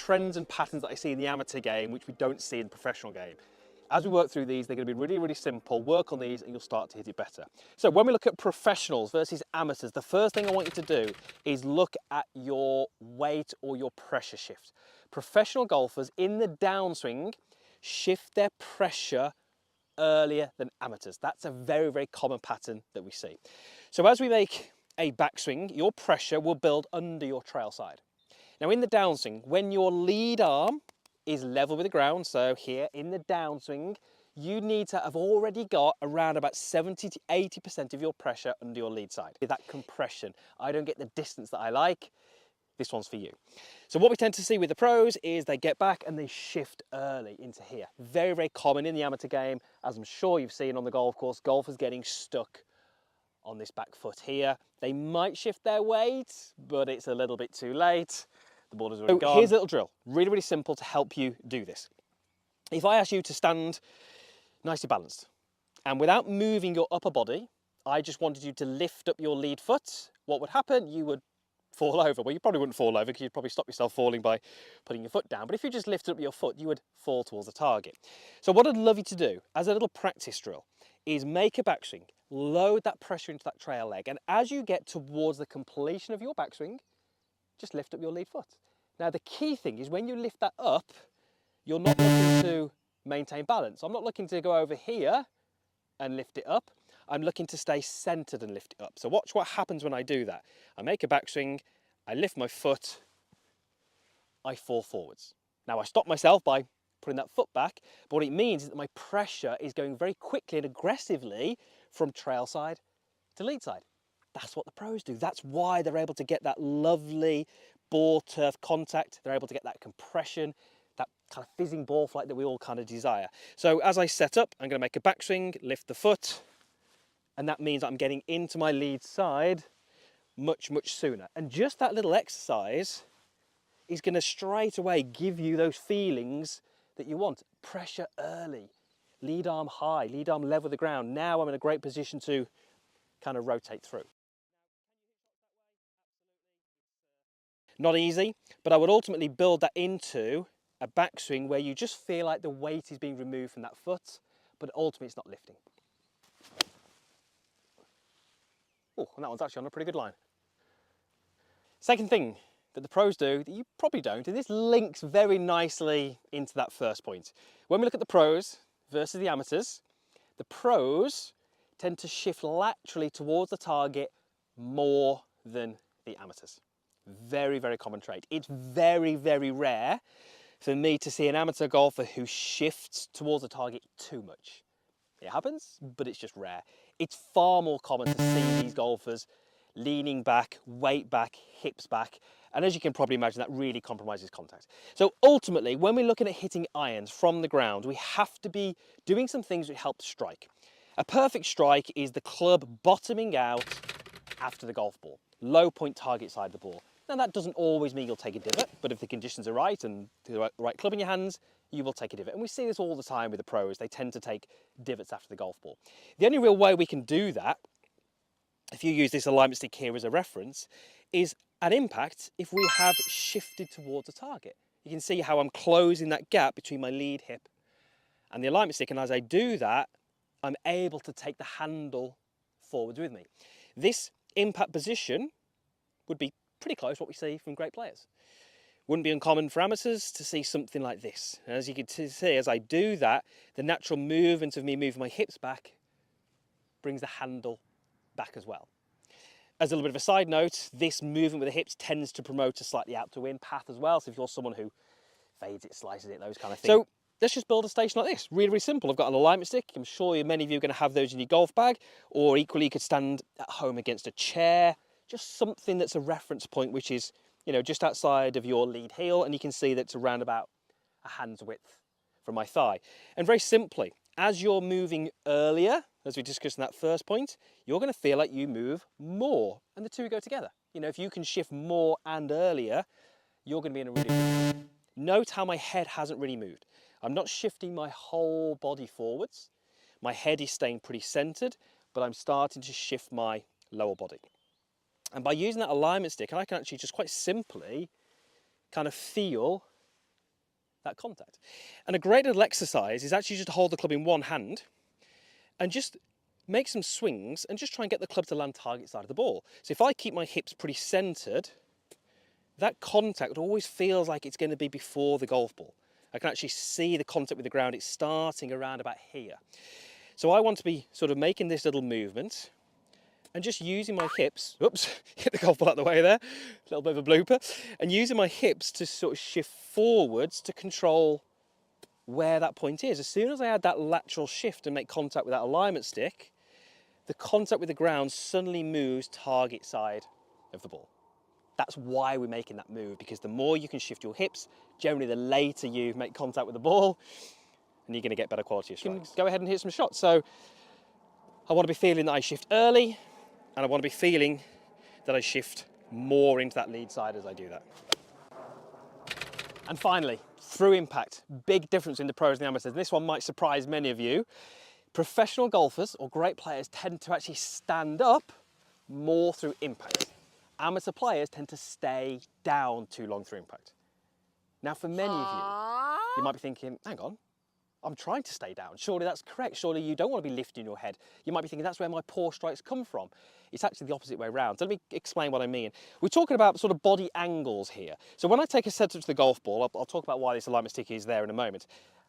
trends and patterns that I see in the amateur game, which we don't see in the professional game. As we work through these, they're going to be really, really simple. Work on these and you'll start to hit it better. So when we look at professionals versus amateurs, the first thing I want you to do is look at your weight or your pressure shift. Professional golfers in the downswing shift their pressure earlier than amateurs. That's a very, very common pattern that we see. So as we make a backswing, your pressure will build under your trail side. Now in the downswing, when your lead arm is level with the ground, so here in the downswing, you need to have already got around about 70 to 80% of your pressure under your lead side. That compression, I don't get the distance that I like, this one's for you. So what we tend to see with the pros is they get back and they shift early into here. Very, very common in the amateur game, as I'm sure you've seen on the golf course, golfers getting stuck on this back foot here. They might shift their weight, but it's a little bit too late. The ball is already gone. Here's a little drill, really, really simple to help you do this. If I ask you to stand nicely balanced, and without moving your upper body, I just wanted you to lift up your lead foot, what would happen? You would fall over. Well, you probably wouldn't fall over because you'd probably stop yourself falling by putting your foot down. But if you just lifted up your foot, you would fall towards the target. So what I'd love you to do as a little practice drill is make a backswing, load that pressure into that trail leg. And as you get towards the completion of your backswing, just lift up your lead foot. Now the key thing is when you lift that up, you're not looking to maintain balance. I'm not looking to go over here and lift it up. I'm looking to stay centered and lift it up. So watch what happens when I do that. I make a backswing, I lift my foot, I fall forwards. Now I stop myself by putting that foot back, but what it means is that my pressure is going very quickly and aggressively from trail side to lead side. That's what the pros do. That's why they're able to get that lovely ball turf contact. They're able to get that compression, that kind of fizzing ball flight that we all kind of desire. So as I set up, I'm going to make a backswing, lift the foot, and that means I'm getting into my lead side much, much sooner. And just that little exercise is going to straight away give you those feelings that you want. Pressure early, lead arm high, lead arm level with the ground. Now I'm in a great position to kind of rotate through. Not easy, but I would ultimately build that into a backswing where you just feel like the weight is being removed from that foot, but ultimately it's not lifting. Oh, and that one's actually on a pretty good line. Second thing that the pros do that you probably don't, and this links very nicely into that first point. When we look at the pros versus the amateurs, the pros tend to shift laterally towards the target more than the amateurs. Very, very common trait. It's very, very rare for me to see an amateur golfer who shifts towards the target too much. It happens, but it's just rare. It's far more common to see these golfers leaning back, weight back, hips back. And as you can probably imagine, that really compromises contact. So ultimately, when we're looking at hitting irons from the ground, we have to be doing some things that help strike. A perfect strike is the club bottoming out after the golf ball. Low point target side of the ball. Now that doesn't always mean you'll take a divot, but if the conditions are right and the right club in your hands, you will take a divot. And we see this all the time with the pros. They tend to take divots after the golf ball. The only real way we can do that, if you use this alignment stick here as a reference, is at impact if we have shifted towards the target. You can see how I'm closing that gap between my lead hip and the alignment stick. And as I do that, I'm able to take the handle forwards with me. This impact position would be pretty close to what we see from great players. Wouldn't be uncommon for amateurs to see something like this. And as you can see, as I do that, the natural movement of me moving my hips back brings the handle back as well. As a little bit of a side note, this movement with the hips tends to promote a slightly out to win path as well. So if you're someone who fades it, slices it, those kind of things. So let's just build a station like this. Really, really simple. I've got an alignment stick. I'm sure many of you are going to have those in your golf bag, or equally you could stand at home against a chair. Just something that's a reference point, which is, you know, just outside of your lead heel, and you can see that's around about a hand's width from my thigh. And very simply, as you're moving earlier, as we discussed in that first point, you're going to feel like you move more, and the two go together. You know, if you can shift more and earlier, you're going to be in a really good. Note how my head hasn't really moved. I'm not shifting my whole body forwards. My head is staying pretty centered, but I'm starting to shift my lower body. And by using that alignment stick, I can actually just quite simply kind of feel that contact. And a great little exercise is actually just to hold the club in one hand and just make some swings and just try and get the club to land target side of the ball. So if I keep my hips pretty centered, that contact always feels like it's going to be before the golf ball. I can actually see the contact with the ground. It's starting around about here. So I want to be sort of making this little movement and just using my hips, oops, hit the golf ball out of the way there, a little bit of a blooper, and using my hips to sort of shift forwards to control where that point is. As soon as I add that lateral shift and make contact with that alignment stick, the contact with the ground suddenly moves target side of the ball. That's why we're making that move, because the more you can shift your hips, generally the later you make contact with the ball, and you're going to get better quality of strikes. Go ahead and hit some shots. So I want to be feeling that I shift early, and I want to be feeling that I shift more into that lead side as I do that. And finally, through impact, big difference in the pros and the amateurs. And this one might surprise many of you. Professional golfers or great players tend to actually stand up more through impact. Amateur players tend to stay down too long through impact. Now, for many of you might be thinking, hang on, I'm trying to stay down. Surely that's correct. Surely you don't want to be lifting your head. You might be thinking that's where my poor strikes come from. It's actually the opposite way around. So let me explain what I mean. We're talking about sort of body angles here. So when I take a setup to the golf ball, I'll talk about why this alignment stick is there in a moment.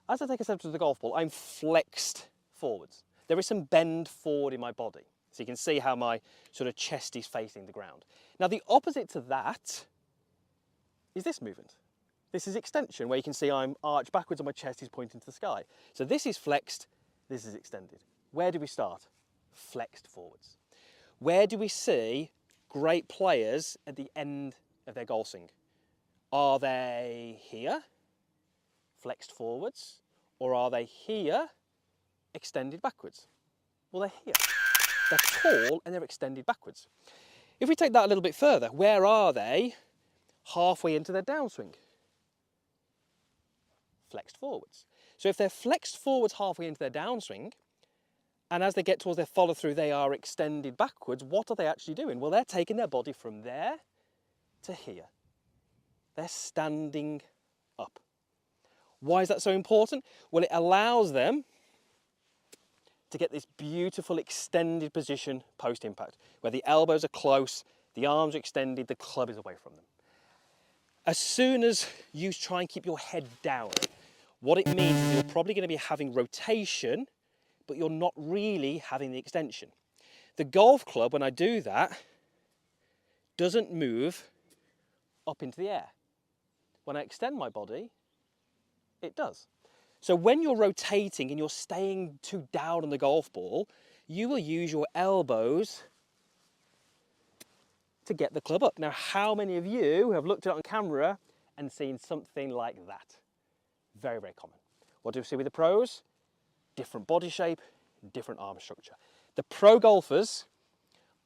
As I take a setup to the golf ball, I'm flexed forwards. There is some bend forward in my body. So you can see how my sort of chest is facing the ground. Now the opposite to that is this movement. This is extension, where you can see I'm arched backwards and my chest is pointing to the sky. So this is flexed, this is extended. Where do we start? Flexed forwards. Where do we see great players at the end of their golf swing? Are they here, flexed forwards, or are they here, extended backwards? Well, they're here. They're tall and they're extended backwards. If we take that a little bit further, where are they halfway into their downswing? Flexed forwards. So if they're flexed forwards halfway into their downswing, and as they get towards their follow through, they are extended backwards, what are they actually doing? Well, they're taking their body from there to here. They're standing up. Why is that so important? Well, it allows them to get this beautiful extended position post-impact, where the elbows are close, the arms are extended, the club is away from them. As soon as you try and keep your head down, what it means is you're probably going to be having rotation, but you're not really having the extension. The golf club, when I do that, doesn't move up into the air. When I extend my body, it does. So when you're rotating and you're staying too down on the golf ball, you will use your elbows to get the club up. Now, how many of you have looked at it on camera and seen something like that? Very, very common. What do we see with the pros? Different body shape, different arm structure. The pro golfers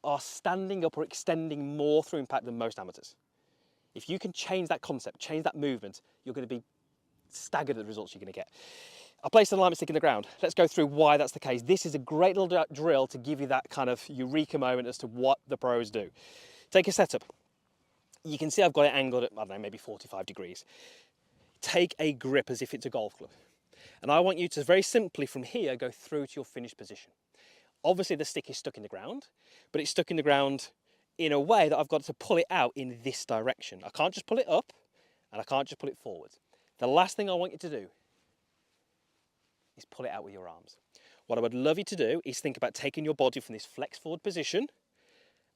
are standing up or extending more through impact than most amateurs. If you can change that concept, change that movement, you're going to be staggered at the results you're going to get. I placed an alignment stick in the ground. Let's go through why that's the case. This is a great little drill to give you that kind of eureka moment as to what the pros do. Take a setup. You can see I've got it angled at, I don't know, maybe 45 degrees. Take a grip as if it's a golf club. And I want you to very simply from here go through to your finished position. Obviously the stick is stuck in the ground, but it's stuck in the ground in a way that I've got to pull it out in this direction. I can't just pull it up and I can't just pull it forward. The last thing I want you to do is pull it out with your arms. What I would love you to do is think about taking your body from this flex forward position,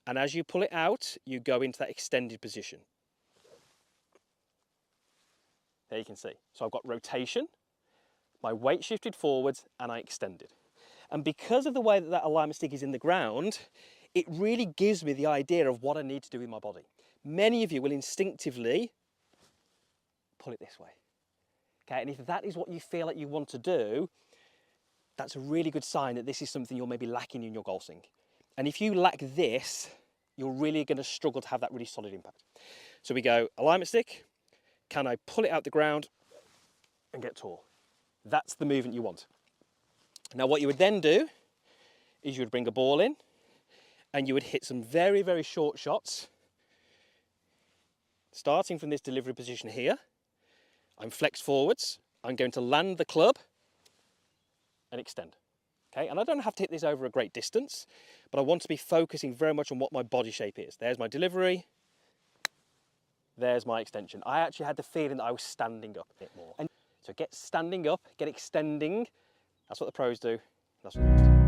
and as you pull it out, you go into that extended position. There you can see. So I've got rotation, my weight shifted forwards, and I extended. And because of the way that that alignment stick is in the ground, it really gives me the idea of what I need to do with my body. Many of you will instinctively pull it this way. Okay, and if that is what you feel like you want to do, that's a really good sign that this is something you're maybe lacking in your golf swing. And if you lack this, you're really going to struggle to have that really solid impact. So we go alignment stick, can I pull it out the ground and get tall? That's the movement you want. Now what you would then do is you would bring a ball in and you would hit some very, very short shots, starting from this delivery position here. I'm flexed forwards. I'm going to land the club and extend. Okay, and I don't have to hit this over a great distance, but I want to be focusing very much on what my body shape is. There's my delivery. There's my extension. I actually had the feeling that I was standing up a bit more. And so get standing up, get extending. That's what the pros do. That's what the pros do.